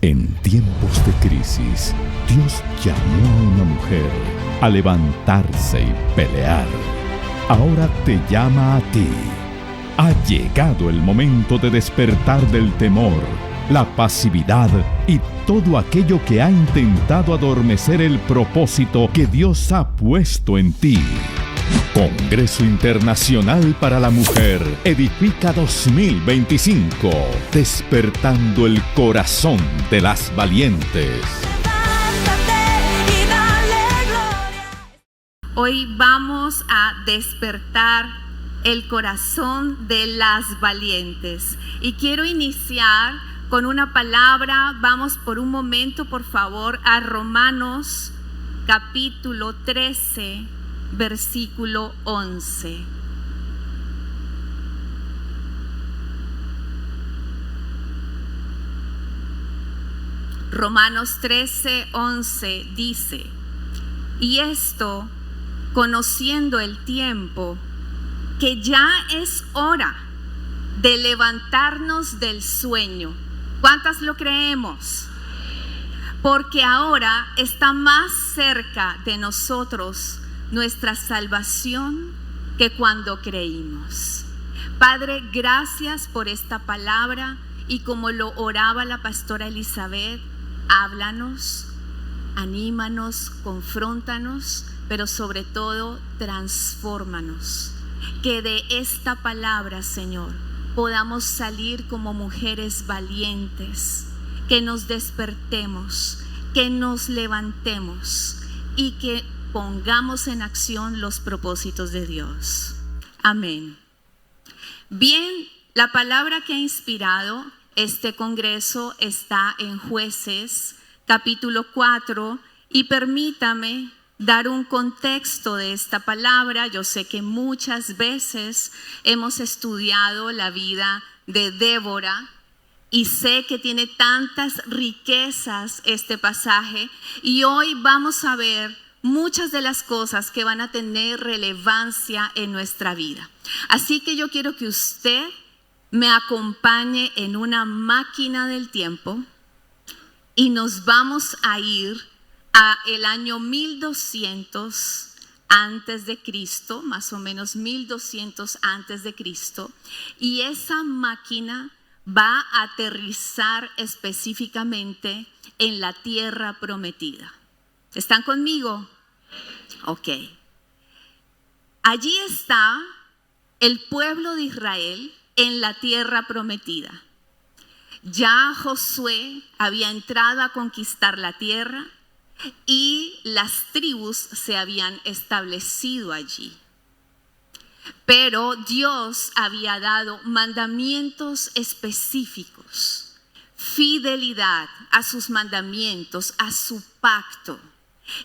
En tiempos de crisis, Dios llamó a una mujer a levantarse y pelear. Ahora te llama a ti. Ha llegado el momento de despertar del temor, la pasividad y todo aquello que ha intentado adormecer el propósito que Dios ha puesto en ti. Congreso Internacional para la Mujer Edifica 2025, despertando el corazón de las valientes. Hoy vamos a despertar el corazón de las valientes. Y quiero iniciar con una palabra. Vamos por un momento, por favor, a Romanos capítulo 13, versículo 11. Romanos 13, 11 dice: y esto, conociendo el tiempo, que ya es hora de levantarnos del sueño. ¿Cuántas lo creemos? Porque ahora está más cerca de nosotros nuestra salvación que cuando creímos. Padre, gracias por esta palabra, y como lo oraba la pastora Elizabeth, háblanos, anímanos, confróntanos, pero sobre todo transfórmanos. Que de esta palabra, Señor, podamos salir como mujeres valientes, que nos despertemos, que nos levantemos y que pongamos en acción los propósitos de Dios. Amén. Bien, la palabra que ha inspirado este congreso está en Jueces, capítulo 4, y permítame dar un contexto de esta palabra. Yo sé que muchas veces hemos estudiado la vida de Débora y sé que tiene tantas riquezas este pasaje, y hoy vamos a ver muchas de las cosas que van a tener relevancia en nuestra vida. Así que yo quiero que usted me acompañe en una máquina del tiempo y nos vamos a ir a el año 1200 antes de Cristo, más o menos 1200 antes de Cristo, y esa máquina va a aterrizar específicamente en la tierra prometida. ¿Están conmigo? Ok. Allí está el pueblo de Israel en la tierra prometida. Ya Josué había entrado a conquistar la tierra y las tribus se habían establecido allí. Pero Dios había dado mandamientos específicos, fidelidad a sus mandamientos, a su pacto.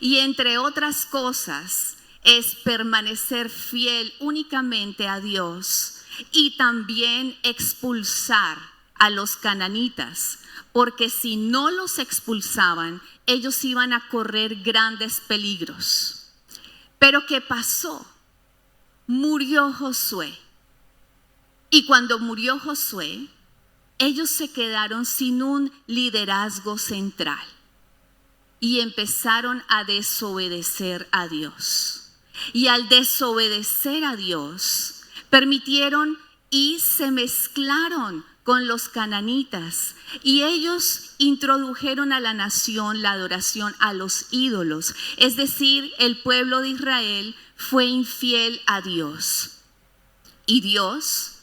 Y entre otras cosas es permanecer fiel únicamente a Dios y también expulsar a los cananitas, porque si no los expulsaban, ellos iban a correr grandes peligros. Pero ¿qué pasó? Murió Josué. Y cuando murió Josué, ellos se quedaron sin un liderazgo central y empezaron a desobedecer a Dios. Y al desobedecer a Dios, permitieron y se mezclaron con los cananitas, y ellos introdujeron a la nación la adoración a los ídolos. Es decir, el pueblo de Israel fue infiel a Dios, y Dios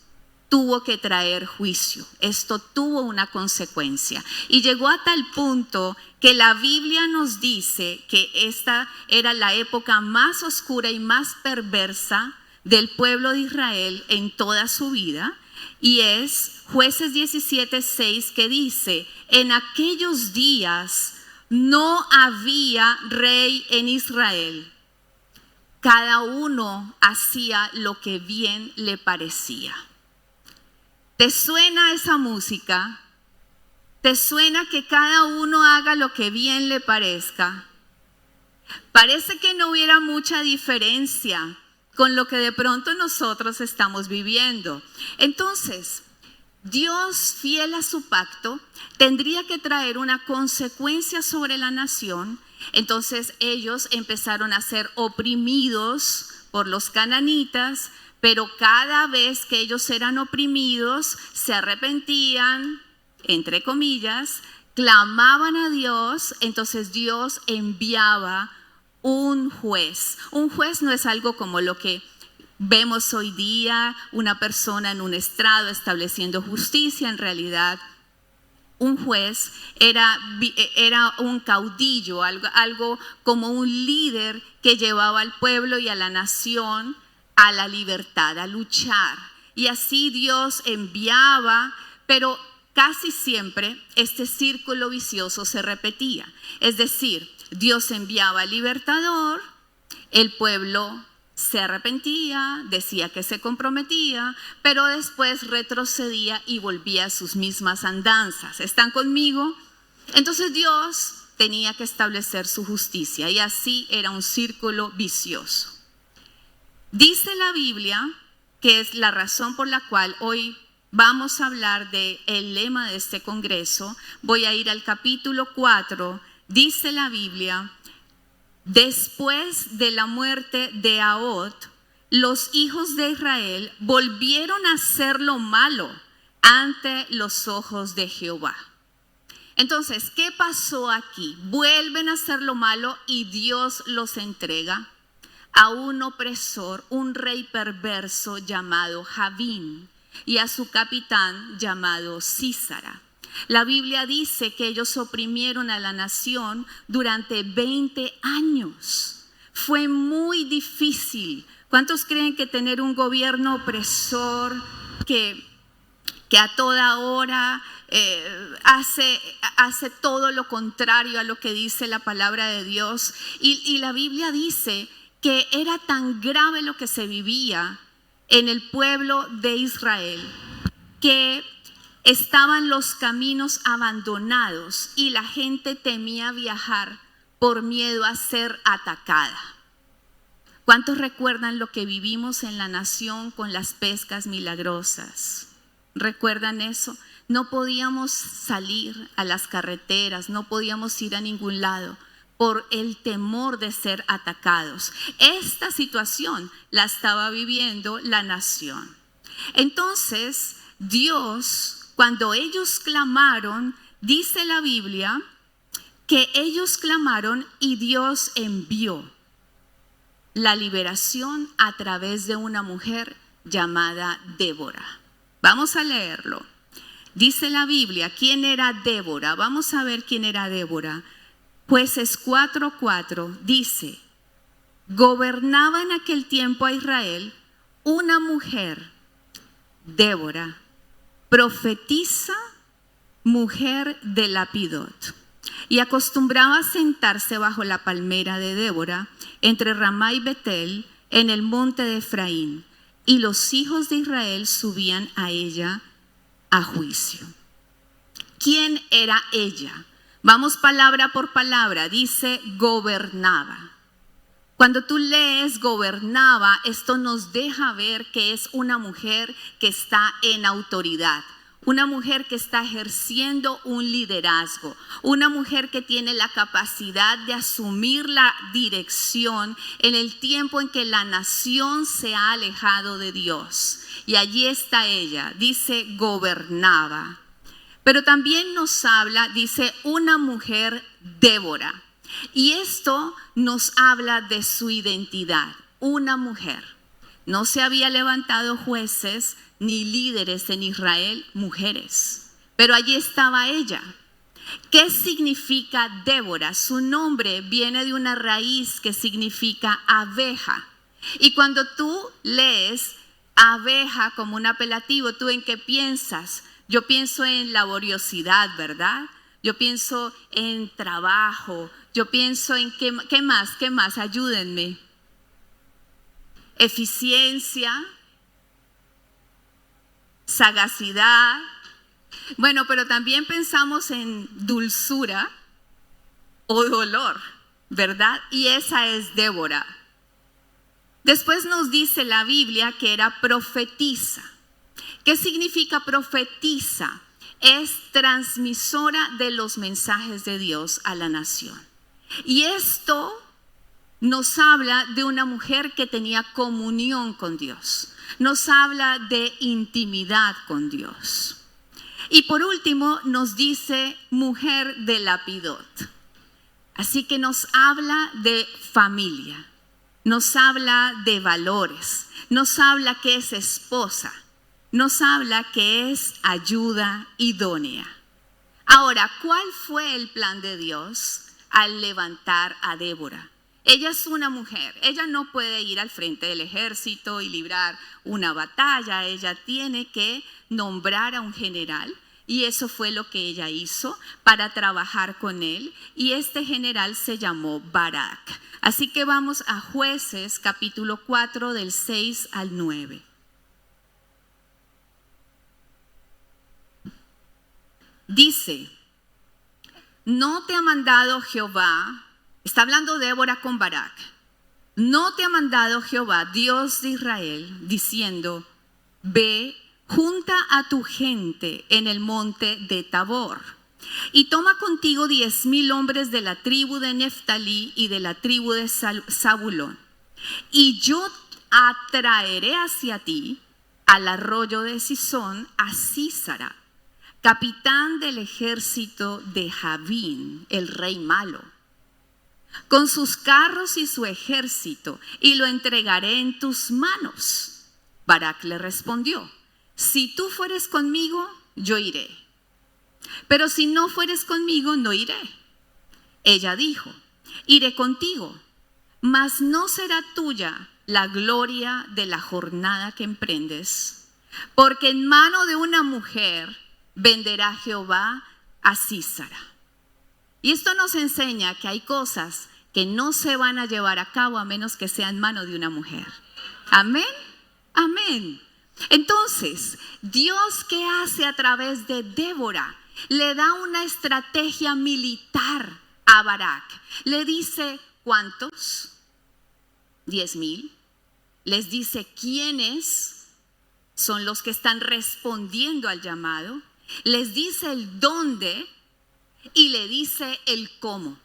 tuvo que traer juicio. Esto tuvo una consecuencia, y llegó a tal punto que la Biblia nos dice que esta era la época más oscura y más perversa del pueblo de Israel en toda su vida. Y es Jueces 17:6, que dice: en aquellos días no había rey en Israel, cada uno hacía lo que bien le parecía. ¿Te suena esa música? ¿Te suena que cada uno haga lo que bien le parezca? Parece que no hubiera mucha diferencia con lo que de pronto nosotros estamos viviendo. Entonces, Dios, fiel a su pacto, tendría que traer una consecuencia sobre la nación. Entonces ellos empezaron a ser oprimidos por los cananitas, pero cada vez que ellos eran oprimidos, se arrepentían, entre comillas, clamaban a Dios, entonces Dios enviaba un juez. Un juez no es algo como lo que vemos hoy día, una persona en un estrado estableciendo justicia. En realidad, un juez era un caudillo, algo como un líder que llevaba al pueblo y a la nación a la libertad, a luchar. Y así Dios enviaba, pero casi siempre este círculo vicioso se repetía. Es decir, Dios enviaba al libertador, el pueblo se arrepentía, decía que se comprometía, pero después retrocedía y volvía a sus mismas andanzas. ¿Están conmigo? Entonces Dios tenía que establecer su justicia y así era un círculo vicioso. Dice la Biblia, que es la razón por la cual hoy vamos a hablar del lema de este congreso. Voy a ir al capítulo 4. Dice la Biblia: después de la muerte de Ahod, los hijos de Israel volvieron a hacer lo malo ante los ojos de Jehová. Entonces, ¿qué pasó aquí? Vuelven a hacer lo malo y Dios los entrega a un opresor, un rey perverso llamado Javín, y a su capitán llamado Sísara. La Biblia dice que ellos oprimieron a la nación durante 20 años. Fue muy difícil. ¿Cuántos creen que tener un gobierno opresor que a toda hora hace todo lo contrario a lo que dice la palabra de Dios? Y la Biblia dice que era tan grave lo que se vivía en el pueblo de Israel que estaban los caminos abandonados y la gente temía viajar por miedo a ser atacada. ¿Cuántos recuerdan lo que vivimos en la nación con las pescas milagrosas? ¿Recuerdan eso? No podíamos salir a las carreteras, no podíamos ir a ningún lado por el temor de ser atacados. Esta situación la estaba viviendo la nación. Entonces, Dios, cuando ellos clamaron, dice la Biblia que ellos clamaron y Dios envió la liberación a través de una mujer llamada Débora. Vamos a leerlo. Dice la Biblia, ¿quién era Débora? Vamos a ver quién era Débora. Jueces 4:4 dice: gobernaba en aquel tiempo a Israel una mujer, Débora, profetisa, mujer de Lapidot, y acostumbraba a sentarse bajo la palmera de Débora entre Ramá y Betel en el monte de Efraín, y los hijos de Israel subían a ella a juicio. ¿Quién era ella? Vamos palabra por palabra. Dice gobernaba. Cuando tú lees gobernaba, esto nos deja ver que es una mujer que está en autoridad, una mujer que está ejerciendo un liderazgo, una mujer que tiene la capacidad de asumir la dirección en el tiempo en que la nación se ha alejado de Dios. Y allí está ella, dice gobernaba. Pero también nos habla, dice, una mujer Débora. Y esto nos habla de su identidad, una mujer. No se había levantado jueces ni líderes en Israel, mujeres. Pero allí estaba ella. ¿Qué significa Débora? Su nombre viene de una raíz que significa abeja. Y cuando tú lees abeja como un apelativo, ¿tú en qué piensas? Yo pienso en laboriosidad, ¿verdad? Yo pienso en trabajo. Yo pienso en ¿qué más? Ayúdenme. Eficiencia, sagacidad. Bueno, pero también pensamos en dulzura o dolor, ¿verdad? Y esa es Débora. Después nos dice la Biblia que era profetisa. ¿Qué significa profetiza? Es transmisora de los mensajes de Dios a la nación. Y esto nos habla de una mujer que tenía comunión con Dios. Nos habla de intimidad con Dios. Y por último nos dice mujer de Lapidot. Así que nos habla de familia, nos habla de valores, nos habla que es esposa, nos habla que es ayuda idónea. Ahora, ¿cuál fue el plan de Dios al levantar a Débora? Ella es una mujer, ella no puede ir al frente del ejército y librar una batalla, ella tiene que nombrar a un general. Y eso fue lo que ella hizo para trabajar con él. Y este general se llamó Barak. Así que vamos a Jueces capítulo 4 del 6 al 9. Dice, ¿no te ha mandado Jehová? Está hablando Débora con Barak. ¿No te ha mandado Jehová, Dios de Israel, diciendo, ve, junta a tu gente en el monte de Tabor y toma contigo 10,000 hombres de la tribu de Neftalí y de la tribu de Zabulón, y yo atraeré hacia ti al arroyo de Sison a Sísara, capitán del ejército de Javín, el rey malo, con sus carros y su ejército, y lo entregaré en tus manos. Barak le respondió, si tú fueres conmigo, yo iré. Pero si no fueres conmigo, no iré. Ella dijo, iré contigo, mas no será tuya la gloria de la jornada que emprendes, porque en mano de una mujer venderá Jehová a Sísara. Y esto nos enseña que hay cosas que no se van a llevar a cabo a menos que sea en mano de una mujer. Amén, amén. Entonces, Dios, ¿qué hace a través de Débora? Le da una estrategia militar a Barak. Le dice, ¿cuántos? 10,000. Les dice quiénes son los que están respondiendo al llamado. Les dice el dónde y le dice el cómo.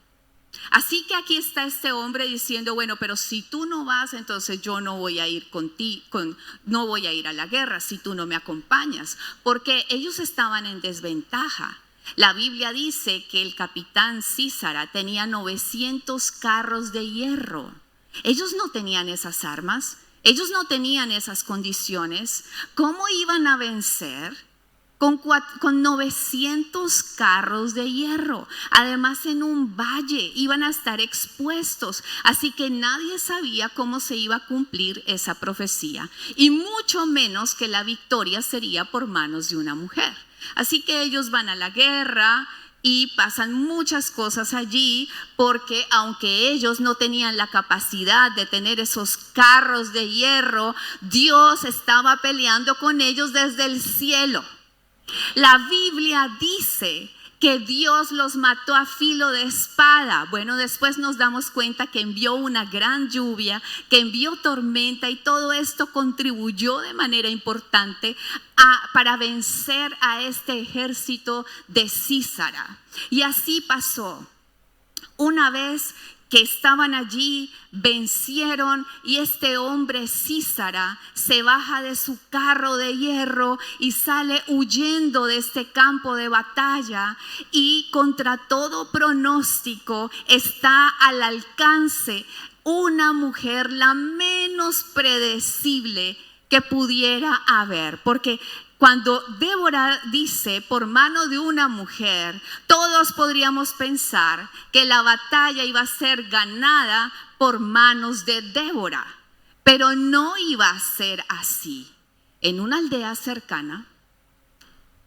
Así que aquí está este hombre diciendo, bueno, pero si tú no vas, entonces yo no voy a ir contigo, no voy a ir a la guerra si tú no me acompañas, porque ellos estaban en desventaja. La Biblia dice que el capitán Sísara tenía 900 carros de hierro. Ellos no tenían esas armas, ellos no tenían esas condiciones. ¿Cómo iban a vencer? Con 900 carros de hierro, además en un valle, iban a estar expuestos, así que nadie sabía cómo se iba a cumplir esa profecía, y mucho menos que la victoria sería por manos de una mujer. Así que ellos van a la guerra y pasan muchas cosas allí, porque aunque ellos no tenían la capacidad de tener esos carros de hierro, Dios estaba peleando con ellos desde el cielo. La Biblia dice que Dios los mató a filo de espada. Bueno, después nos damos cuenta que envió una gran lluvia, que envió tormenta, y todo esto contribuyó de manera importante para vencer a este ejército de Sísara. Y así pasó. Una vez que estaban allí, vencieron, y este hombre Sísara se baja de su carro de hierro y sale huyendo de este campo de batalla, y contra todo pronóstico está al alcance una mujer, la menos predecible que pudiera haber, porque cuando Débora dice por mano de una mujer, todos podríamos pensar que la batalla iba a ser ganada por manos de Débora, pero no iba a ser así. En una aldea cercana,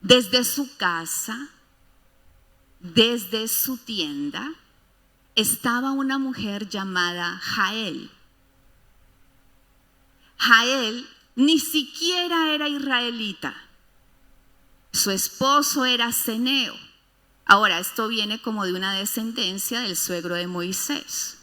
desde su casa, desde su tienda, estaba una mujer llamada Jael. Jael ni siquiera era israelita. Su esposo era ceneo. Ahora, esto viene como de una descendencia del suegro de Moisés.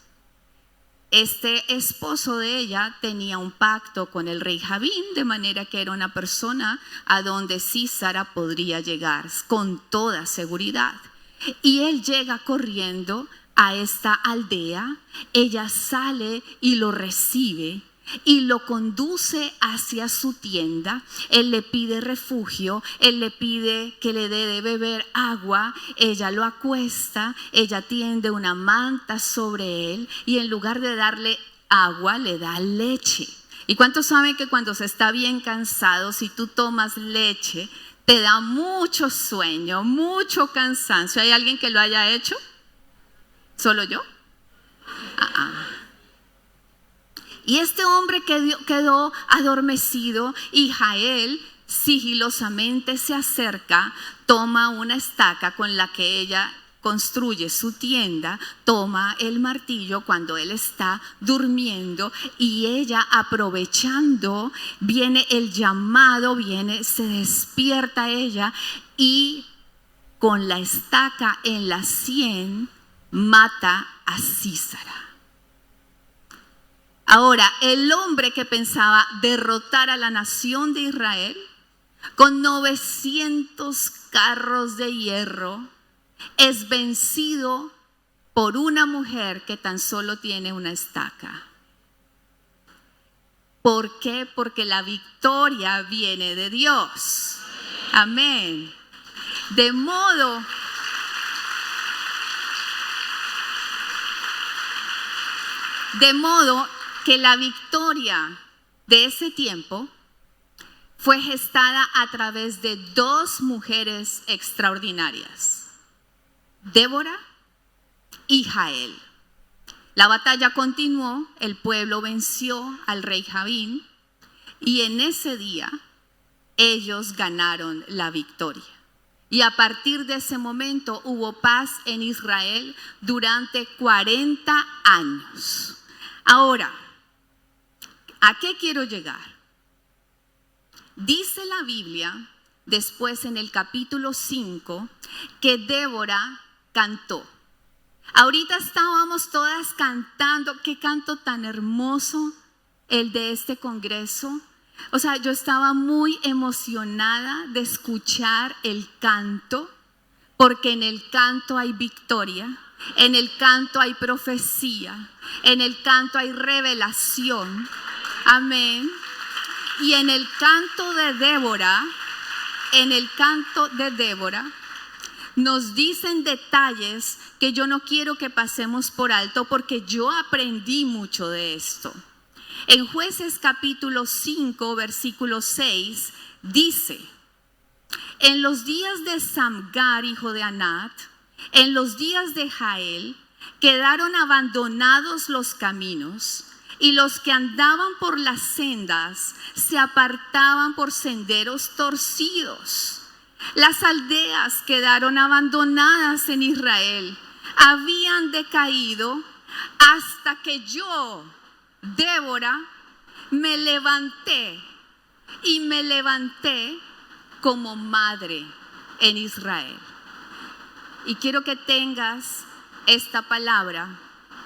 este esposo de ella tenía un pacto con el rey Jabín, de manera que era una persona a donde Sísara podría llegar con toda seguridad. Y él llega corriendo a esta aldea, ella sale y lo recibe y lo conduce hacia su tienda. Él le pide refugio, él le pide que le dé de beber agua, ella lo acuesta, ella tiende una manta sobre él y en lugar de darle agua le da leche. ¿Y cuántos saben que cuando se está bien cansado, si tú tomas leche, te da mucho sueño, mucho cansancio? ¿Hay alguien que lo haya hecho? ¿Solo yo? Y este hombre quedó adormecido y Jael sigilosamente se acerca, toma una estaca con la que ella construye su tienda, toma el martillo cuando él está durmiendo y ella, aprovechando, viene el llamado, se despierta ella y con la estaca en la sien mata a Sísara. Ahora, el hombre que pensaba derrotar a la nación de Israel con 900 carros de hierro es vencido por una mujer que tan solo tiene una estaca. ¿Por qué? Porque la victoria viene de Dios. Amén. De modo que la victoria de ese tiempo fue gestada a través de dos mujeres extraordinarias, Débora y Jael. La batalla continuó, el pueblo venció al rey Jabín y en ese día ellos ganaron la victoria. Y a partir de ese momento hubo paz en Israel durante 40 años. Ahora, ¿a qué quiero llegar? Dice la Biblia, después en el capítulo 5, que Débora cantó. Ahorita estábamos todas cantando. Qué canto tan hermoso el de este congreso. O sea, yo estaba muy emocionada de escuchar el canto, porque en el canto hay victoria, en el canto hay profecía, en el canto hay revelación. Amén. Y en el canto de Débora, nos dicen detalles que yo no quiero que pasemos por alto, porque yo aprendí mucho de esto. En Jueces capítulo 5, versículo 6, dice: en los días de Samgar, hijo de Anat, en los días de Jael, quedaron abandonados los caminos, y los que andaban por las sendas se apartaban por senderos torcidos. Las aldeas quedaron abandonadas en Israel, habían decaído hasta que yo, Débora, me levanté como madre en Israel. Y quiero que tengas esta palabra,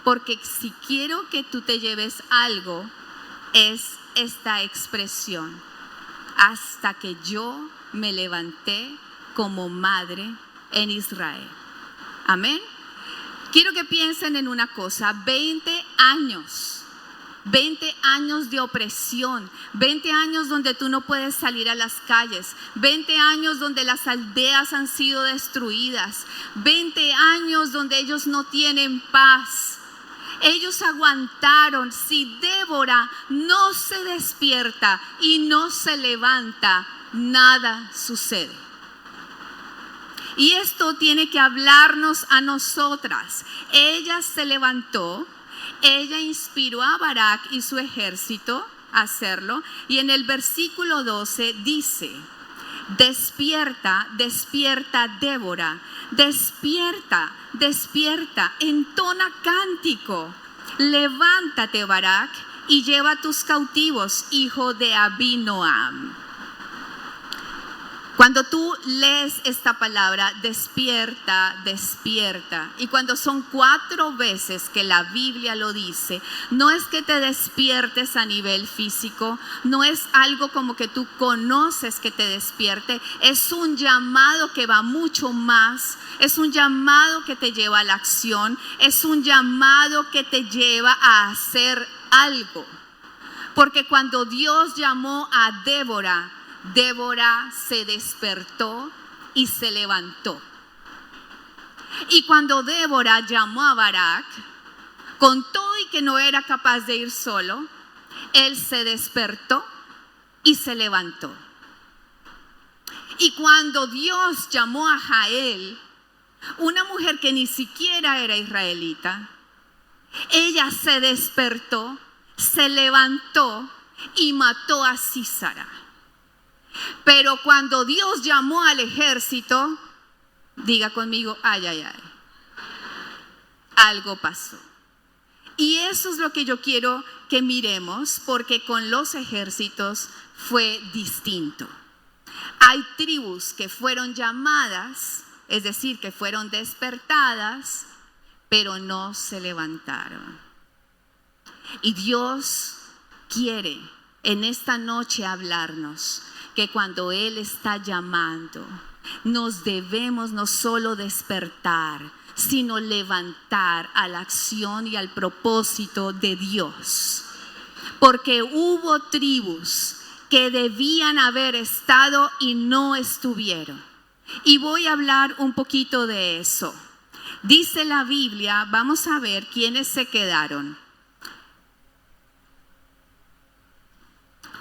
porque si quiero que tú te lleves algo, es esta expresión: hasta que yo me levanté como madre en Israel. Amén. Quiero que piensen en una cosa: 20 años de opresión, 20 años donde tú no puedes salir a las calles, 20 años donde las aldeas han sido destruidas, 20 años donde ellos no tienen paz. Ellos aguantaron. Si Débora no se despierta y no se levanta, nada sucede. Y esto tiene que hablarnos a nosotras. Ella se levantó, ella inspiró a Barak y su ejército a hacerlo. Y en el versículo 12 dice: despierta, despierta, Débora, despierta, despierta, entona cántico. Levántate, Barak, y lleva tus cautivos, hijo de Abinoam. Cuando tú lees esta palabra, despierta, despierta, y cuando son 4 veces que la Biblia lo dice, no es que te despiertes a nivel físico, no es algo como que tú conoces que te despierte, es un llamado que va mucho más, es un llamado que te lleva a la acción, es un llamado que te lleva a hacer algo. Porque cuando Dios llamó a Débora, Débora se despertó y se levantó. Y cuando Débora llamó a Barak, con todo y que no era capaz de ir solo, él se despertó y se levantó. Y cuando Dios llamó a Jael, una mujer que ni siquiera era israelita, ella se despertó, se levantó y mató a Sísara. Pero cuando Dios llamó al ejército, diga conmigo, ay, ay, ay, algo pasó. Y eso es lo que yo quiero que miremos, porque con los ejércitos fue distinto. Hay tribus que fueron llamadas, es decir, que fueron despertadas, pero no se levantaron. Y Dios quiere en esta noche hablarnos que cuando Él está llamando, nos debemos no solo despertar, sino levantar a la acción y al propósito de Dios. Porque hubo tribus que debían haber estado y no estuvieron. Y voy a hablar un poquito de eso. Dice la Biblia, vamos a ver quiénes se quedaron.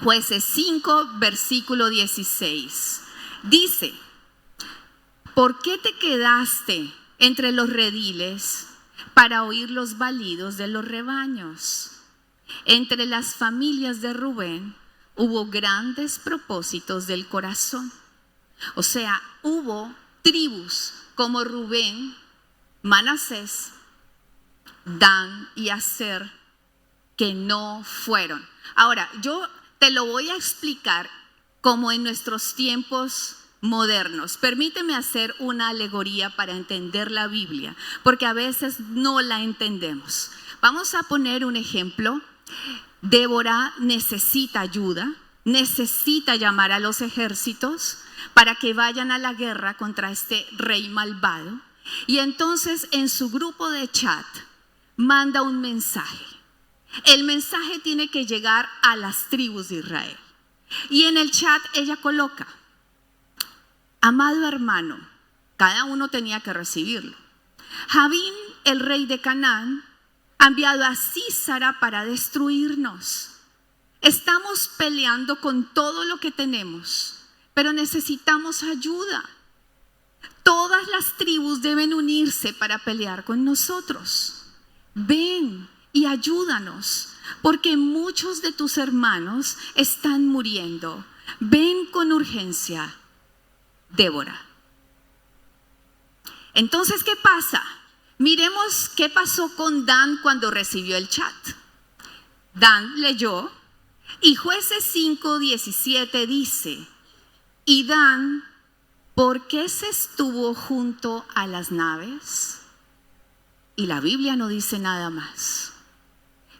Jueces 5, versículo 16. Dice, ¿por qué te quedaste entre los rediles para oír los balidos de los rebaños? Entre las familias de Rubén hubo grandes propósitos del corazón. O sea, hubo tribus como Rubén, Manasés, Dan y Aser que no fueron. Ahora, yo te lo voy a explicar como en nuestros tiempos modernos. Permíteme hacer una alegoría para entender la Biblia, porque a veces no la entendemos. Vamos a poner un ejemplo. Débora necesita ayuda, necesita llamar a los ejércitos para que vayan a la guerra contra este rey malvado. Y entonces en su grupo de chat manda un mensaje. El mensaje tiene que llegar a las tribus de Israel. Y en el chat ella coloca, amado hermano, cada uno tenía que recibirlo. Javín, el rey de Canaán, ha enviado a Sísara para destruirnos. Estamos peleando con todo lo que tenemos, pero necesitamos ayuda. Todas las tribus deben unirse para pelear con nosotros. Ven y ayúdanos, porque muchos de tus hermanos están muriendo. Ven con urgencia, Débora. Entonces, ¿qué pasa? Miremos qué pasó con Dan cuando recibió el chat. Dan leyó y Jueces 5:17 dice, y Dan, ¿por qué se estuvo junto a las naves? Y la Biblia no dice nada más.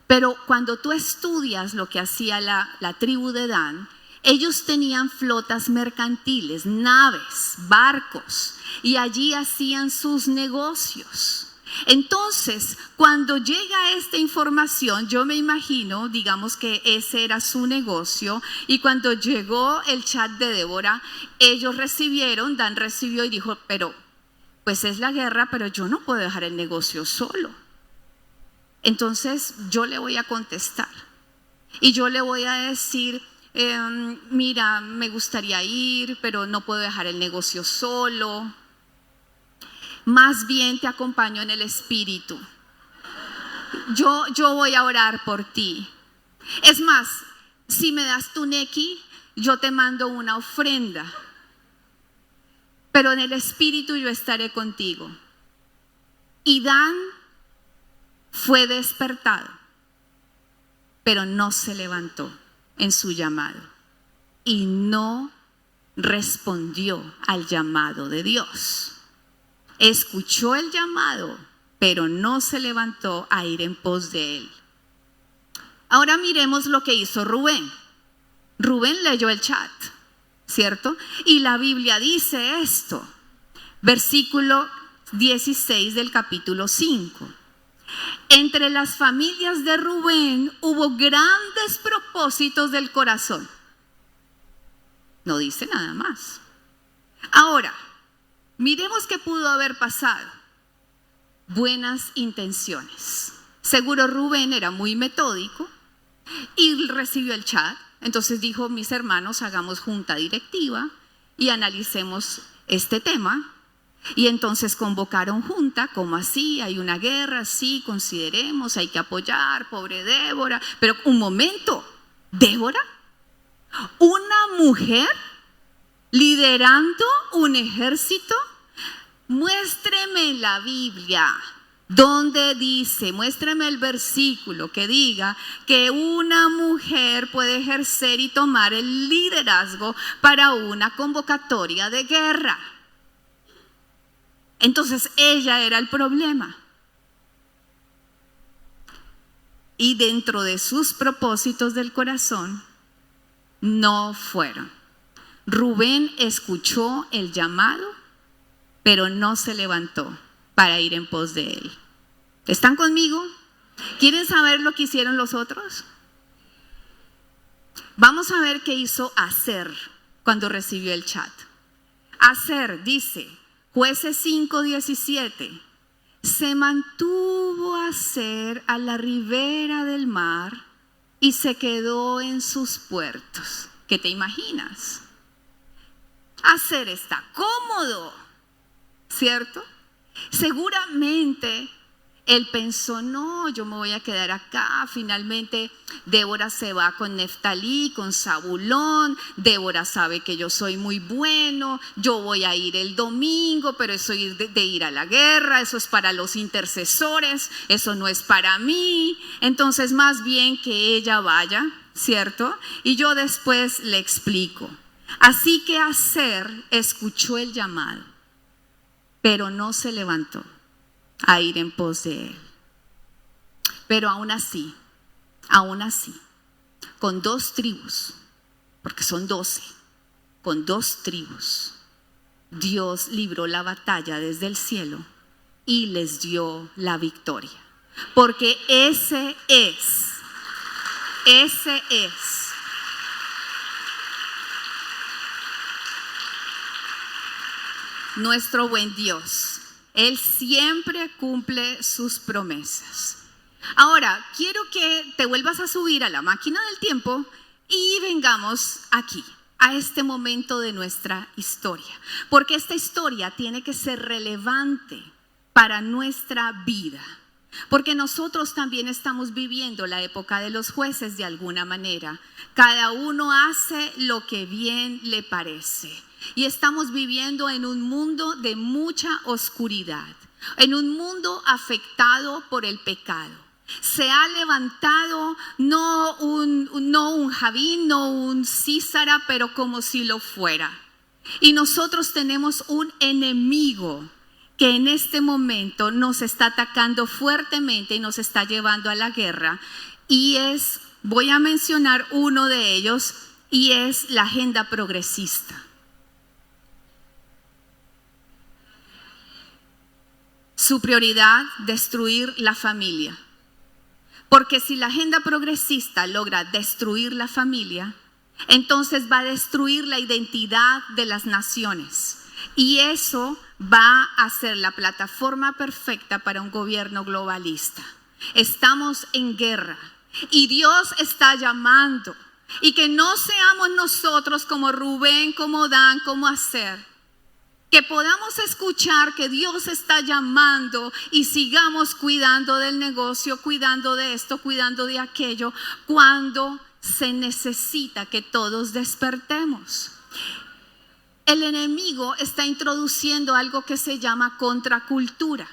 Pero cuando tú estudias lo que hacía la tribu de Dan, ellos tenían flotas mercantiles, naves, barcos, y allí hacían sus negocios. Entonces, cuando llega esta información, yo me imagino, digamos que ese era su negocio, y cuando llegó el chat de Débora, ellos recibieron, Dan recibió y dijo, pero pues es la guerra, pero yo no puedo dejar el negocio solo. Entonces yo le voy a contestar y yo le voy a decir, mira, me gustaría ir, pero no puedo dejar el negocio solo. Más bien te acompaño en el espíritu. Yo voy a orar por ti. Es más, si me das tu nequi, yo te mando una ofrenda. Pero en el espíritu yo estaré contigo. Y Dan fue despertado, pero no se levantó en su llamado y no respondió al llamado de Dios. Escuchó el llamado, pero no se levantó a ir en pos de él. Ahora miremos lo que hizo Rubén. Rubén leyó el chat, ¿cierto? Y la Biblia dice esto, versículo 16 del capítulo 5. Entre las familias de Rubén hubo grandes propósitos del corazón. No dice nada más. Ahora, miremos qué pudo haber pasado. Buenas intenciones. Seguro Rubén era muy metódico y recibió el chat. Entonces dijo, mis hermanos, hagamos junta directiva y analicemos este tema. Y entonces convocaron junta, ¿cómo así? Hay una guerra, sí, consideremos, hay que apoyar, pobre Débora. Pero un momento, ¿Débora? ¿Una mujer liderando un ejército? Muéstreme en la Biblia donde dice, muéstreme el versículo que diga que una mujer puede ejercer y tomar el liderazgo para una convocatoria de guerra. Entonces ella era el problema. Y dentro de sus propósitos del corazón, no fueron. Rubén escuchó el llamado, pero no se levantó para ir en pos de él. ¿Están conmigo? ¿Quieren saber lo que hicieron los otros? Vamos a ver qué hizo Aser cuando recibió el chat. Aser dice, Jueces 5:17, se mantuvo Aser a la ribera del mar y se quedó en sus puertos. ¿Qué te imaginas? Aser está cómodo, ¿cierto? Seguramente él pensó, no, yo me voy a quedar acá. Finalmente Débora se va con Neftalí, con Zabulón. Débora sabe que yo soy muy bueno. Yo voy a ir el domingo, pero eso de ir a la guerra, eso es para los intercesores, eso no es para mí. Entonces más bien que ella vaya, ¿cierto? Y yo después le explico. Así que Aser escuchó el llamado, pero no se levantó a ir en pos de él. Pero aún así, con 2 tribus, porque son 12, con 2 tribus, Dios libró la batalla desde el cielo y les dio la victoria. Porque ese es nuestro buen Dios. Él siempre cumple sus promesas. Ahora, quiero que te vuelvas a subir a la máquina del tiempo y vengamos aquí, a este momento de nuestra historia. Porque esta historia tiene que ser relevante para nuestra vida. Porque nosotros también estamos viviendo la época de los jueces de alguna manera. Cada uno hace lo que bien le parece. Y estamos viviendo en un mundo de mucha oscuridad, en un mundo afectado por el pecado. Se ha levantado no un Javín, no un Císara, pero como si lo fuera. Y nosotros tenemos un enemigo que en este momento nos está atacando fuertemente y nos está llevando a la guerra. Y voy a mencionar uno de ellos, y es la agenda progresista. Su prioridad, destruir la familia. Porque si la agenda progresista logra destruir la familia, entonces va a destruir la identidad de las naciones. Y eso va a ser la plataforma perfecta para un gobierno globalista. Estamos en guerra y Dios está llamando. Y que no seamos nosotros como Rubén, como Dan, como Aser. Que podamos escuchar que Dios está llamando y sigamos cuidando del negocio, cuidando de esto, cuidando de aquello, cuando se necesita que todos despertemos. El enemigo está introduciendo algo que se llama contracultura.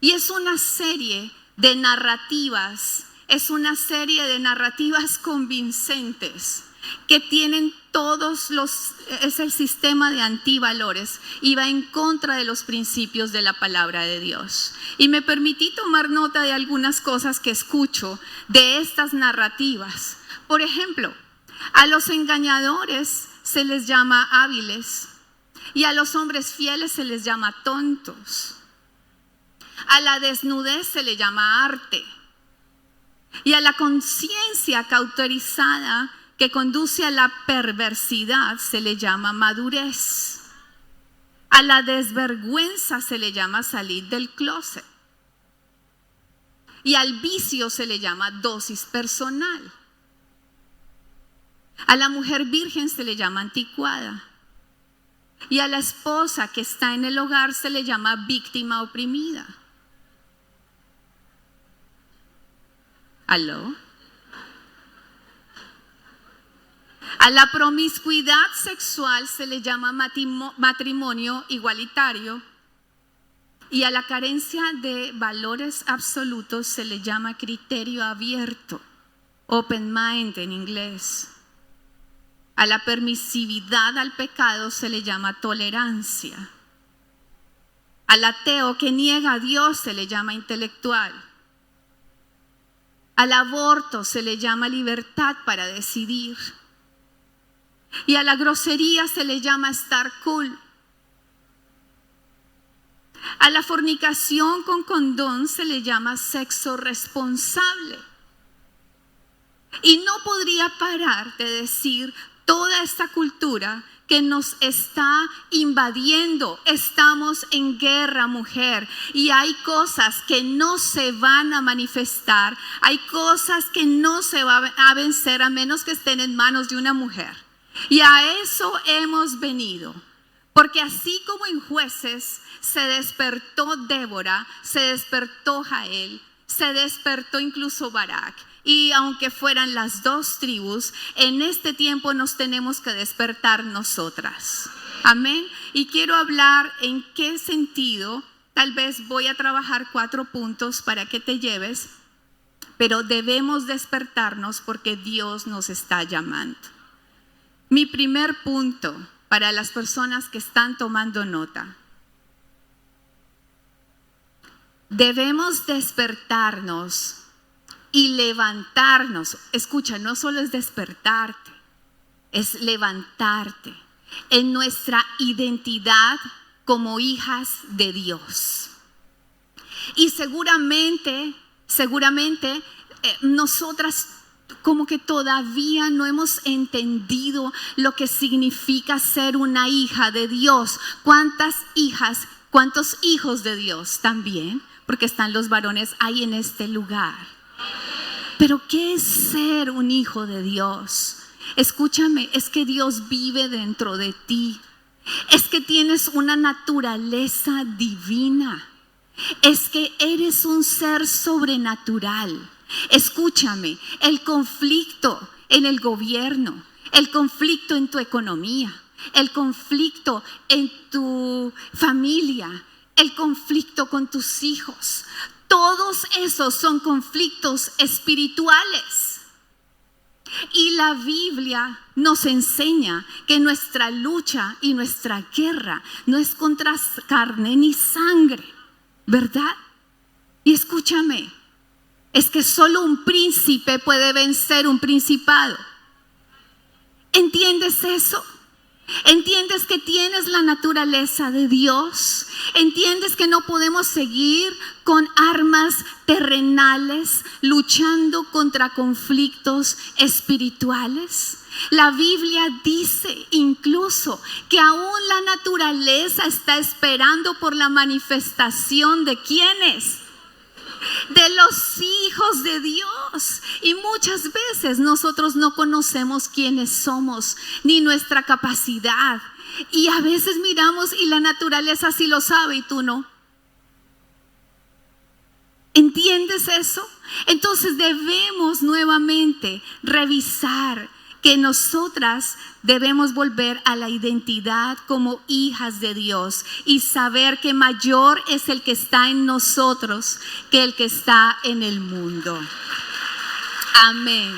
Y es una serie de narrativas, convincentes que tienen es el sistema de antivalores y va en contra de los principios de la palabra de Dios. Y me permití tomar nota de algunas cosas que escucho de estas narrativas. Por ejemplo, a los engañadores se les llama hábiles y a los hombres fieles se les llama tontos. A la desnudez se le llama arte y a la conciencia cauterizada que conduce a la perversidad se le llama madurez. A la desvergüenza se le llama salir del closet. Y al vicio se le llama dosis personal. A la mujer virgen se le llama anticuada. Y a la esposa que está en el hogar se le llama víctima oprimida. ¿Aló? A la promiscuidad sexual se le llama matrimonio igualitario y a la carencia de valores absolutos se le llama criterio abierto, open mind en inglés. A la permisividad al pecado se le llama tolerancia. Al ateo que niega a Dios se le llama intelectual. Al aborto se le llama libertad para decidir. Y a la grosería se le llama estar cool. A la fornicación con condón se le llama sexo responsable. Y no podría parar de decir toda esta cultura que nos está invadiendo. Estamos en guerra, mujer, y hay cosas que no se van a manifestar. Hay cosas que no se van a vencer a menos que estén en manos de una mujer. Y a eso hemos venido, porque así como en Jueces se despertó Débora, se despertó Jael, se despertó incluso Barak, y aunque fueran las dos tribus, en este tiempo nos tenemos que despertar nosotras. Amén. Y quiero hablar en qué sentido. Tal vez voy a trabajar 4 puntos para que te lleves, pero debemos despertarnos porque Dios nos está llamando. Mi primer punto para las personas que están tomando nota: debemos despertarnos y levantarnos. Escucha, no solo es despertarte, es levantarte en nuestra identidad como hijas de Dios. Y seguramente nosotras como que todavía no hemos entendido lo que significa ser una hija de Dios. ¿Cuántas hijas, cuántos hijos de Dios también? Porque están los varones ahí en este lugar. Pero ¿qué es ser un hijo de Dios? Escúchame, es que Dios vive dentro de ti. Es que tienes una naturaleza divina. Es que eres un ser sobrenatural. Escúchame, el conflicto en el gobierno, el conflicto en tu economía, el conflicto en tu familia, el conflicto con tus hijos, todos esos son conflictos espirituales. Y la Biblia nos enseña que nuestra lucha y nuestra guerra no es contra carne ni sangre, ¿verdad? Y escúchame, es que solo un príncipe puede vencer un principado. ¿Entiendes eso? ¿Entiendes que tienes la naturaleza de Dios? ¿Entiendes que no podemos seguir con armas terrenales luchando contra conflictos espirituales? La Biblia dice incluso que aún la naturaleza está esperando por la manifestación de ¿quiénes? De los hijos de Dios. Y muchas veces nosotros no conocemos quiénes somos ni nuestra capacidad, y a veces miramos y la naturaleza sí lo sabe y tú no. ¿Entiendes eso? Entonces debemos nuevamente revisar que nosotras debemos volver a la identidad como hijas de Dios y saber que mayor es el que está en nosotros que el que está en el mundo. Amén.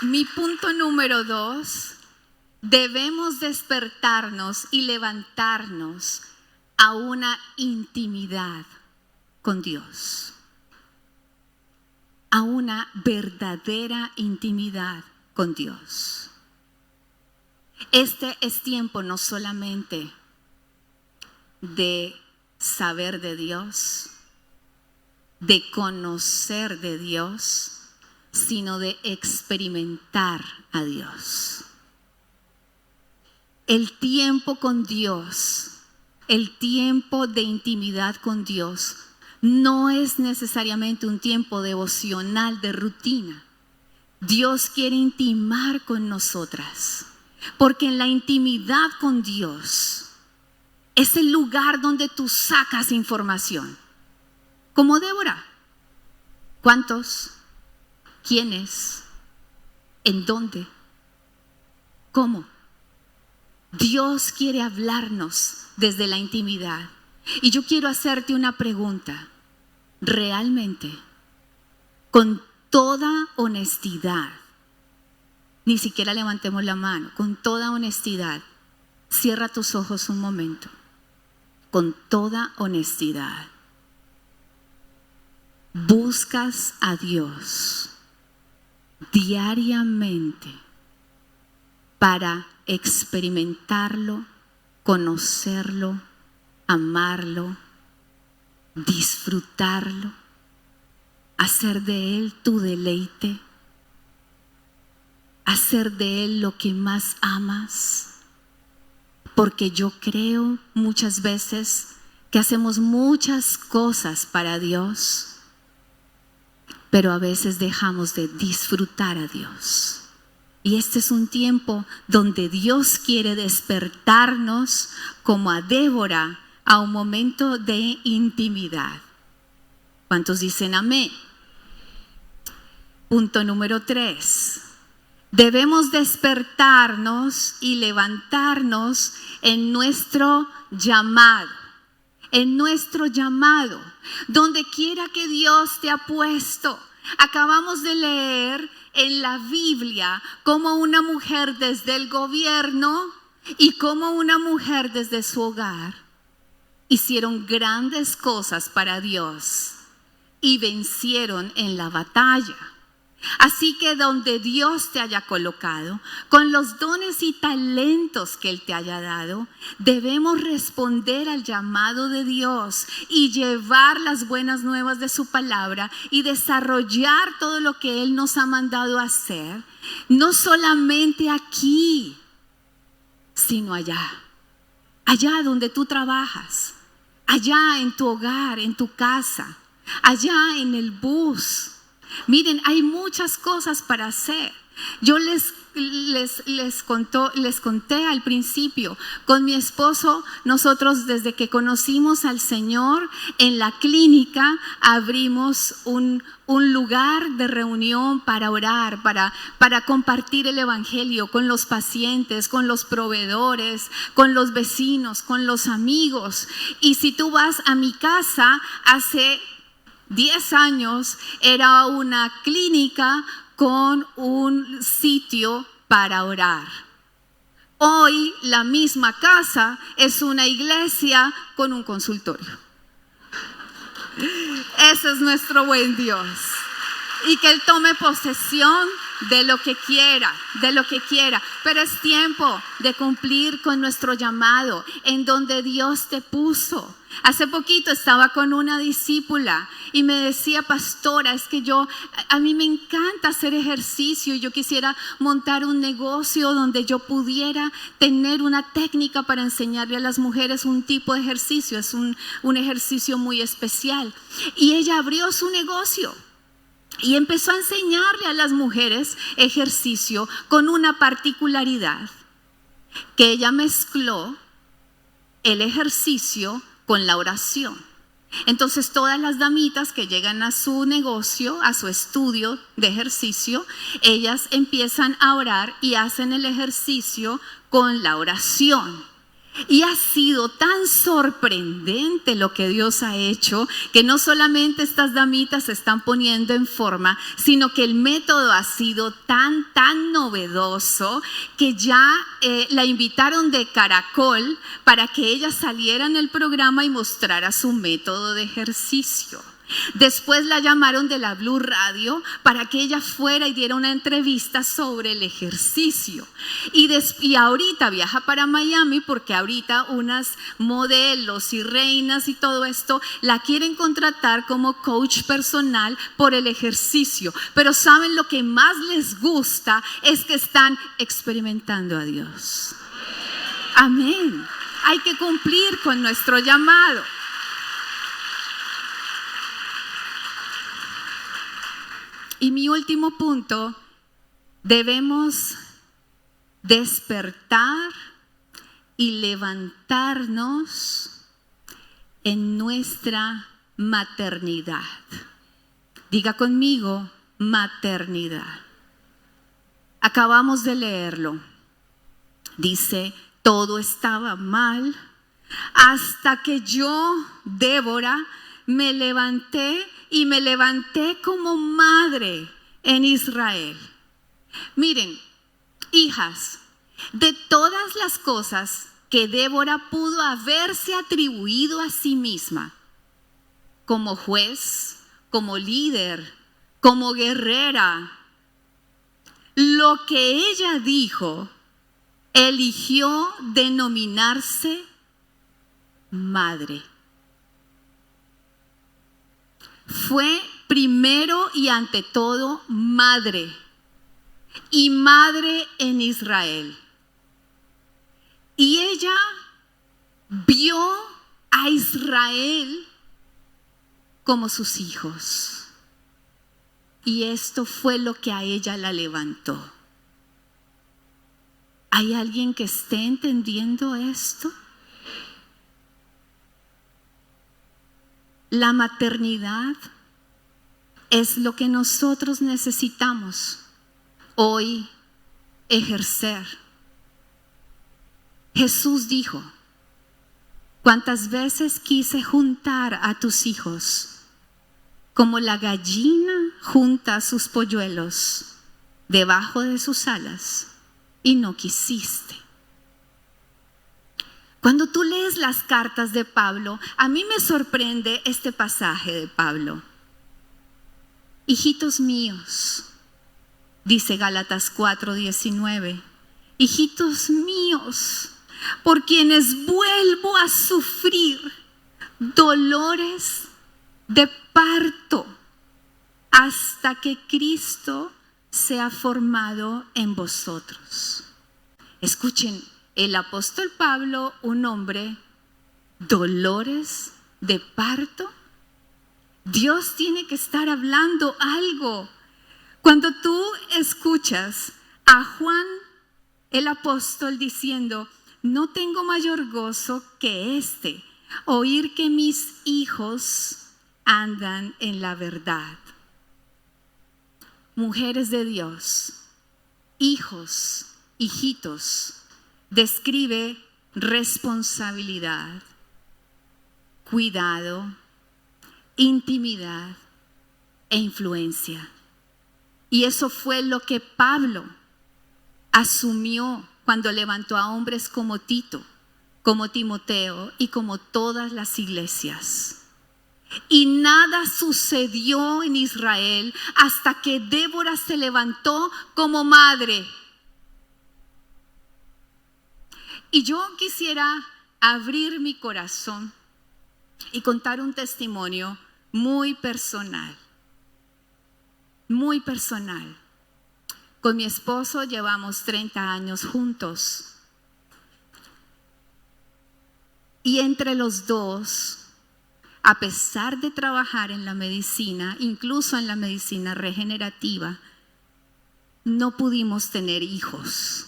Mi punto número 2, debemos despertarnos y levantarnos a una intimidad con Dios, a una verdadera intimidad con Dios. Este es tiempo no solamente de saber de Dios, de conocer de Dios, sino de experimentar a Dios. El tiempo con Dios, el tiempo de intimidad con Dios, no es necesariamente un tiempo devocional de rutina. Dios quiere intimar con nosotras, porque en la intimidad con Dios es el lugar donde tú sacas información. Como Débora. ¿Cuántos? ¿Quiénes? ¿En dónde? ¿Cómo? Dios quiere hablarnos desde la intimidad. Y yo quiero hacerte una pregunta. Realmente, con toda honestidad, ni siquiera levantemos la mano, con toda honestidad, cierra tus ojos un momento. Con toda honestidad, buscas a Dios diariamente para experimentarlo, conocerlo, amarlo, disfrutarlo, hacer de Él tu deleite, hacer de Él lo que más amas. Porque yo creo muchas veces que hacemos muchas cosas para Dios, pero a veces dejamos de disfrutar a Dios. Y este es un tiempo donde Dios quiere despertarnos como a Débora a un momento de intimidad. ¿Cuántos dicen amén? Punto número 3. Debemos despertarnos y levantarnos en nuestro llamado. En nuestro llamado, donde quiera que Dios te ha puesto. Acabamos de leer en la Biblia cómo una mujer desde el gobierno y cómo una mujer desde su hogar hicieron grandes cosas para Dios y vencieron en la batalla. Así que donde Dios te haya colocado, con los dones y talentos que Él te haya dado, debemos responder al llamado de Dios y llevar las buenas nuevas de su palabra y desarrollar todo lo que Él nos ha mandado a hacer, no solamente aquí, sino allá donde tú trabajas, allá en tu hogar, en tu casa, allá en el bus. Miren, hay muchas cosas para hacer. Yo les conté al principio, con mi esposo, nosotros desde que conocimos al Señor, en la clínica abrimos un lugar de reunión para orar, para compartir el evangelio con los pacientes, con los proveedores, con los vecinos, con los amigos. Y si tú vas a mi casa, hace 10 años era una clínica con un sitio para orar. Hoy la misma casa es una iglesia con un consultorio. Ese es nuestro buen Dios. Y que Él tome posesión de lo que quiera, pero es tiempo de cumplir con nuestro llamado en donde Dios te puso. Hace poquito estaba con una discípula y me decía: pastora, es que a mí me encanta hacer ejercicio y yo quisiera montar un negocio donde yo pudiera tener una técnica para enseñarle a las mujeres un tipo de ejercicio. Es un ejercicio muy especial. Y ella abrió su negocio y empezó a enseñarle a las mujeres ejercicio con una particularidad, que ella mezcló el ejercicio con la oración. Entonces todas las damitas que llegan a su negocio, a su estudio de ejercicio, ellas empiezan a orar y hacen el ejercicio con la oración. Y ha sido tan sorprendente lo que Dios ha hecho, que no solamente estas damitas se están poniendo en forma, sino que el método ha sido tan novedoso que ya la invitaron de Caracol para que ella saliera en el programa y mostrara su método de ejercicio. Después la llamaron de la Blue Radio para que ella fuera y diera una entrevista sobre el ejercicio. Y ahorita viaja para Miami porque ahorita unas modelos y reinas y todo esto la quieren contratar como coach personal por el ejercicio. Pero ¿saben lo que más les gusta? Es que están experimentando a Dios. Amén. Hay que cumplir con nuestro llamado. Y mi último punto, debemos despertar y levantarnos en nuestra maternidad. Diga conmigo, maternidad. Acabamos de leerlo. Dice, todo estaba mal hasta que yo, Débora, me levanté como madre en Israel. Miren, hijas, de todas las cosas que Débora pudo haberse atribuido a sí misma, como juez, como líder, como guerrera, lo que ella dijo, eligió denominarse madre. Fue primero y ante todo madre, y madre en Israel. Y ella vio a Israel como sus hijos. Y esto fue lo que a ella la levantó. ¿Hay alguien que esté entendiendo esto? La maternidad es lo que nosotros necesitamos hoy ejercer. Jesús dijo, ¿cuántas veces quise juntar a tus hijos como la gallina junta sus polluelos debajo de sus alas y no quisiste? Cuando tú lees las cartas de Pablo, a mí me sorprende este pasaje de Pablo. Hijitos míos, dice Gálatas 4:19, hijitos míos, por quienes vuelvo a sufrir dolores de parto hasta que Cristo sea formado en vosotros. Escuchen, el apóstol Pablo, un hombre, dolores de parto. Dios tiene que estar hablando algo. Cuando tú escuchas a Juan el apóstol diciendo, no tengo mayor gozo que oír que mis hijos andan en la verdad. Mujeres de Dios, hijos, hijitos, describe responsabilidad, cuidado, intimidad e influencia. Y eso fue lo que Pablo asumió cuando levantó a hombres como Tito, como Timoteo y como todas las iglesias. Y nada sucedió en Israel hasta que Débora se levantó como madre. Y yo quisiera abrir mi corazón y contar un testimonio muy personal. Muy personal. Con mi esposo llevamos 30 años juntos. Y entre los dos, a pesar de trabajar en la medicina, incluso en la medicina regenerativa, no pudimos tener hijos.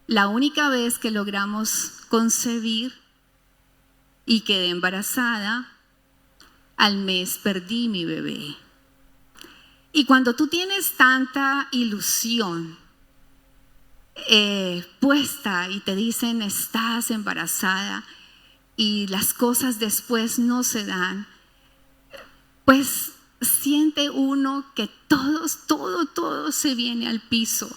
La única vez que logramos concebir y quedé embarazada, al mes perdí mi bebé. Y cuando tú tienes tanta ilusión puesta y te dicen estás embarazada y las cosas después no se dan, pues siente uno que todo se viene al piso.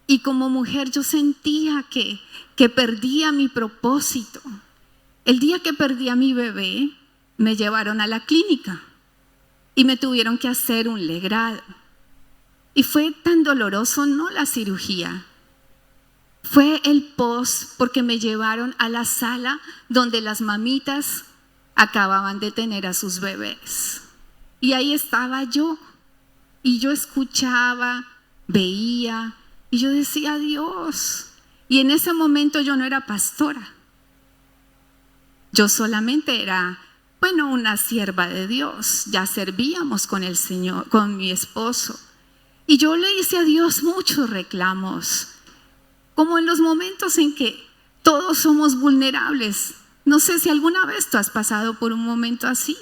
Y como mujer yo sentía que perdía mi propósito. El día que perdí a mi bebé, me llevaron a la clínica y me tuvieron que hacer un legrado. Y fue tan doloroso, no la cirugía, fue el post, porque me llevaron a la sala donde las mamitas acababan de tener a sus bebés. Y ahí estaba yo, y yo escuchaba, veía, y yo decía, Dios. Y en ese momento yo no era pastora. Yo solamente era, una sierva de Dios. Ya servíamos con el Señor, con mi esposo. Y yo le hice a Dios muchos reclamos. Como en los momentos en que todos somos vulnerables. No sé si alguna vez tú has pasado por un momento así.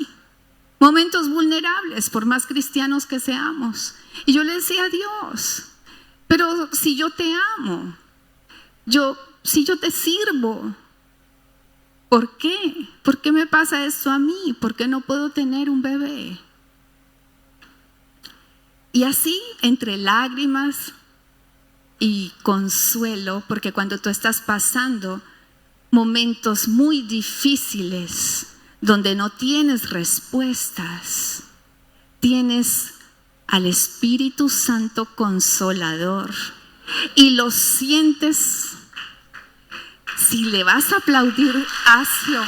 Momentos vulnerables, por más cristianos que seamos. Y yo le decía a Dios, pero si yo te amo, si yo te sirvo, ¿por qué? ¿Por qué me pasa esto a mí? ¿Por qué no puedo tener un bebé? Y así, entre lágrimas y consuelo, porque cuando tú estás pasando momentos muy difíciles, donde no tienes respuestas, tienes al Espíritu Santo Consolador y lo sientes. Si le vas a aplaudir, hazlo.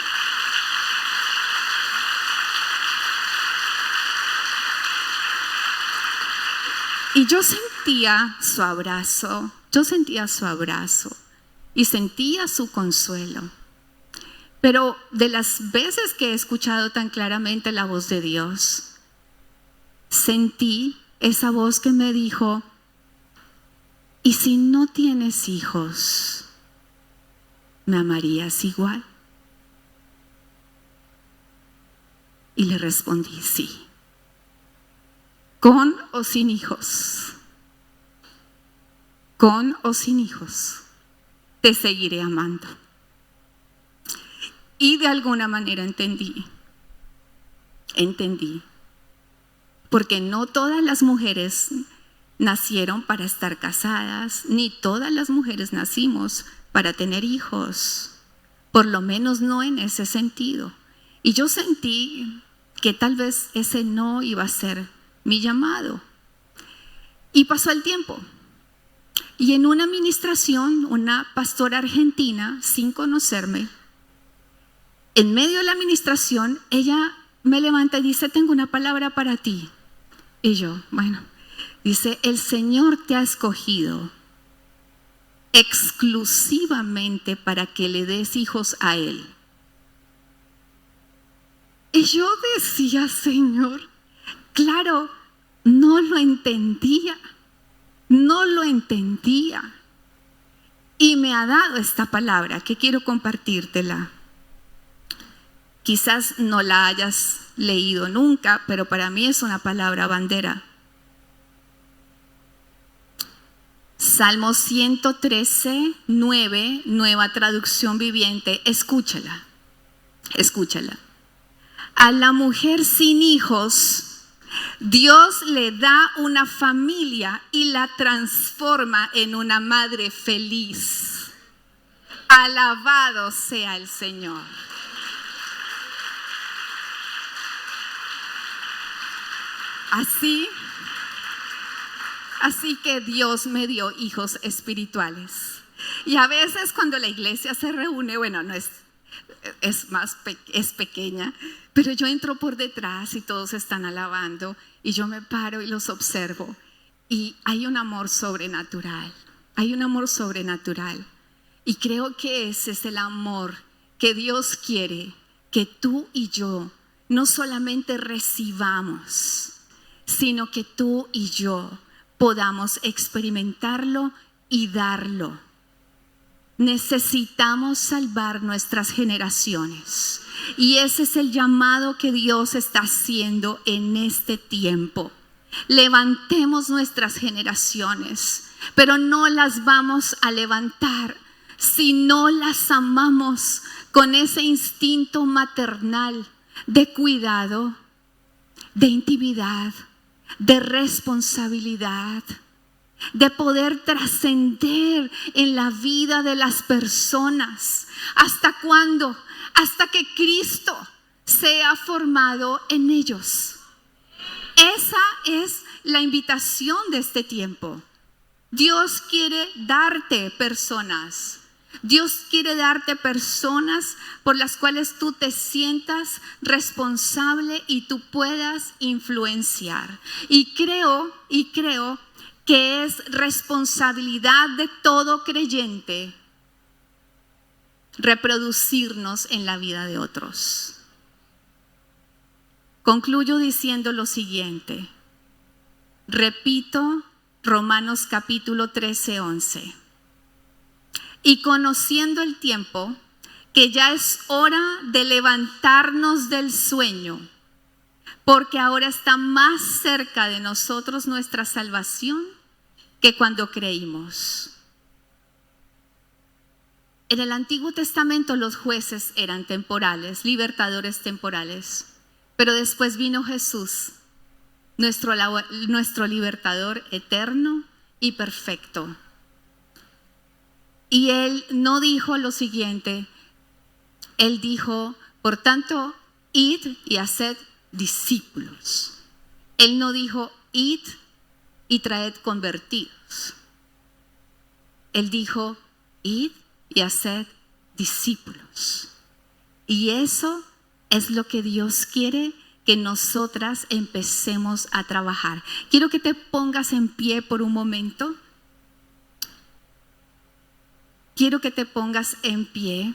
Y yo sentía su abrazo, y sentía su consuelo. Pero de las veces que he escuchado tan claramente la voz de Dios, sentí esa voz que me dijo, ¿y si no tienes hijos, me amarías igual? Y le respondí, sí. Con o sin hijos, te seguiré amando. Y de alguna manera entendí, porque no todas las mujeres nacieron para estar casadas, ni todas las mujeres nacimos para tener hijos, por lo menos no en ese sentido. Y yo sentí que tal vez ese no iba a ser mi llamado. Y pasó el tiempo. Y en una administración, una pastora argentina, sin conocerme, en medio de la administración, ella me levanta y dice, tengo una palabra para ti. Y yo, dice, el Señor te ha escogido exclusivamente para que le des hijos a Él. Y yo decía, Señor, claro, no lo entendía. Y me ha dado esta palabra que quiero compartírtela. Quizás no la hayas leído nunca, pero para mí es una palabra bandera. Salmo 113, 9, Nueva Traducción Viviente. Escúchala. A la mujer sin hijos, Dios le da una familia y la transforma en una madre feliz. Alabado sea el Señor. Así que Dios me dio hijos espirituales. Y a veces cuando la iglesia se reúne, es pequeña, pero yo entro por detrás y todos están alabando y yo me paro y los observo y hay un amor sobrenatural, y creo que ese es el amor que Dios quiere que tú y yo no solamente recibamos, sino que tú y yo podamos experimentarlo y darlo. Necesitamos salvar nuestras generaciones y ese es el llamado que Dios está haciendo en este tiempo. Levantemos nuestras generaciones, pero no las vamos a levantar si no las amamos con ese instinto maternal de cuidado, de intimidad, de responsabilidad, de poder trascender en la vida de las personas. ¿Hasta cuándo? Hasta que Cristo sea formado en ellos. Esa es la invitación de este tiempo. Dios quiere darte personas. Dios quiere darte personas por las cuales tú te sientas responsable y tú puedas influenciar. Y creo que es responsabilidad de todo creyente reproducirnos en la vida de otros. Concluyo diciendo lo siguiente. Repito Romanos capítulo 13:11. Y conociendo el tiempo, que ya es hora de levantarnos del sueño, porque ahora está más cerca de nosotros nuestra salvación que cuando creímos. En el Antiguo Testamento los jueces eran temporales, libertadores temporales, pero después vino Jesús, nuestro libertador eterno y perfecto. Y Él no dijo lo siguiente, Él dijo, por tanto, id y haced discípulos. Él no dijo, id y traed convertidos. Él dijo, id y haced discípulos. Y eso es lo que Dios quiere que nosotras empecemos a trabajar. Quiero que te pongas en pie por un momento. Quiero que te pongas en pie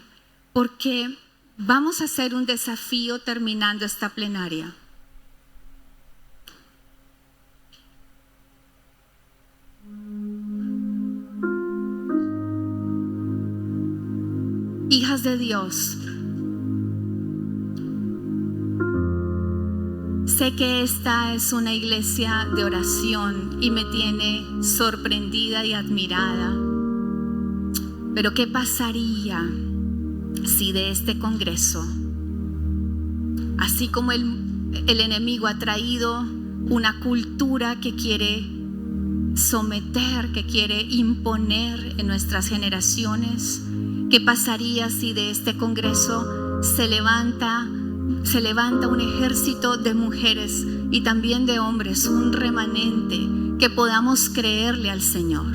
porque vamos a hacer un desafío terminando esta plenaria. Hijas de Dios, sé que esta es una iglesia de oración y me tiene sorprendida y admirada. Pero ¿qué pasaría si de este congreso, así como el enemigo ha traído una cultura que quiere someter, que quiere imponer en nuestras generaciones, qué pasaría si de este congreso se levanta un ejército de mujeres y también de hombres, un remanente, que podamos creerle al Señor,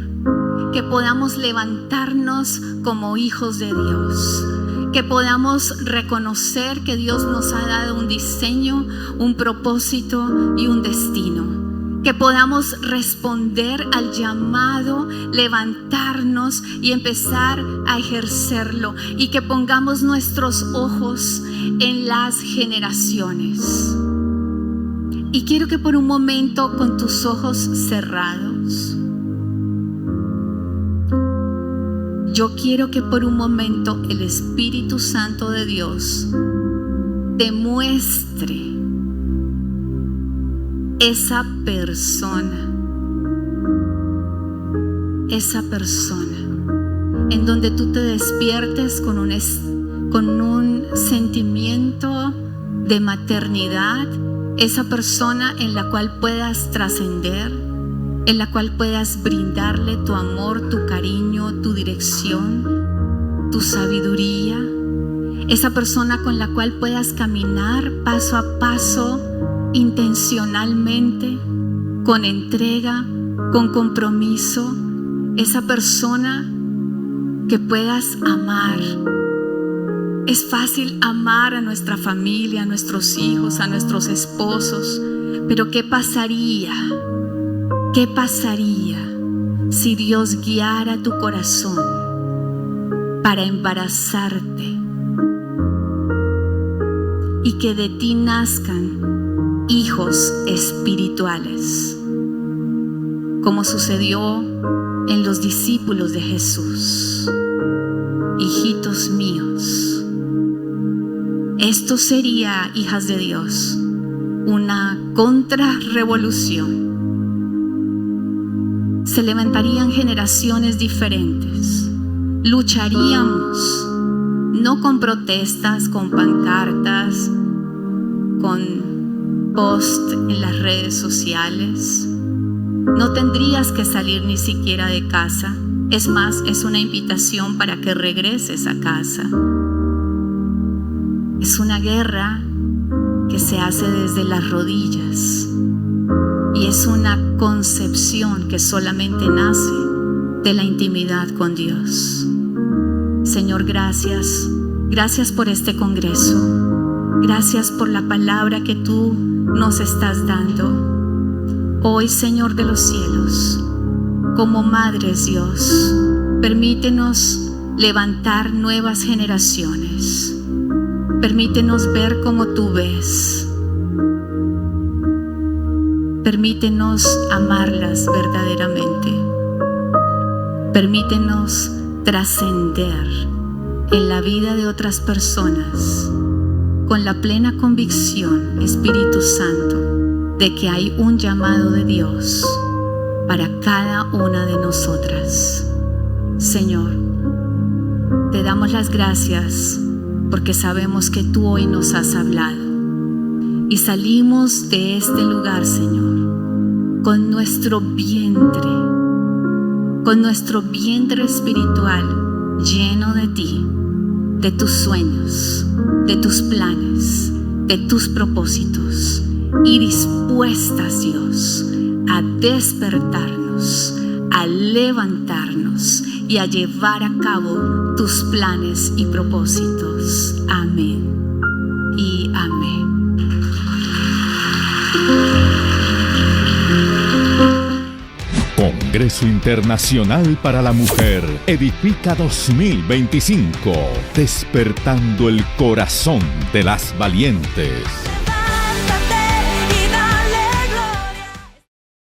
que podamos levantarnos como hijos de Dios, que podamos reconocer que Dios nos ha dado un diseño, un propósito y un destino, que podamos responder al llamado, levantarnos y empezar a ejercerlo, y que pongamos nuestros ojos en las generaciones. Y quiero que por un momento, con tus ojos cerrados, yo quiero que por un momento el Espíritu Santo de Dios te muestre esa persona en donde tú te despiertes con un sentimiento de maternidad, esa persona en la cual puedas trascender, en la cual puedas brindarle tu amor, tu cariño, tu dirección, tu sabiduría, esa persona con la cual puedas caminar paso a paso, intencionalmente, con entrega, con compromiso, esa persona que puedas amar. Es fácil amar a nuestra familia, a nuestros hijos, a nuestros esposos, pero ¿qué pasaría? ¿Qué pasaría si Dios guiara tu corazón para embarazarte y que de ti nazcan hijos espirituales, como sucedió en los discípulos de Jesús? Hijitos míos, esto sería, hijas de Dios, una contrarrevolución se levantarían generaciones diferentes. Lucharíamos, no con protestas, con pancartas, con post en las redes sociales. No tendrías que salir ni siquiera de casa. Es más, es una invitación para que regreses a casa. Es una guerra que se hace desde las rodillas y es una concepción que solamente nace de la intimidad con Dios. Señor, gracias. Gracias por este congreso. Gracias por la palabra que tú nos estás dando. Hoy, Señor de los cielos, como madres, Dios, permítenos levantar nuevas generaciones. Permítenos ver como tú ves. Permítenos amarlas verdaderamente. Permítenos trascender en la vida de otras personas con la plena convicción, Espíritu Santo, de que hay un llamado de Dios para cada una de nosotras. Señor, te damos las gracias porque sabemos que tú hoy nos has hablado y salimos de este lugar, Señor, con nuestro vientre espiritual lleno de ti, de tus sueños, de tus planes, de tus propósitos, y dispuestas, Dios, a despertarnos, a levantarnos y a llevar a cabo tus planes y propósitos. Amén y amén. Congreso Internacional para la Mujer Edifica 2025, despertando el corazón de las valientes.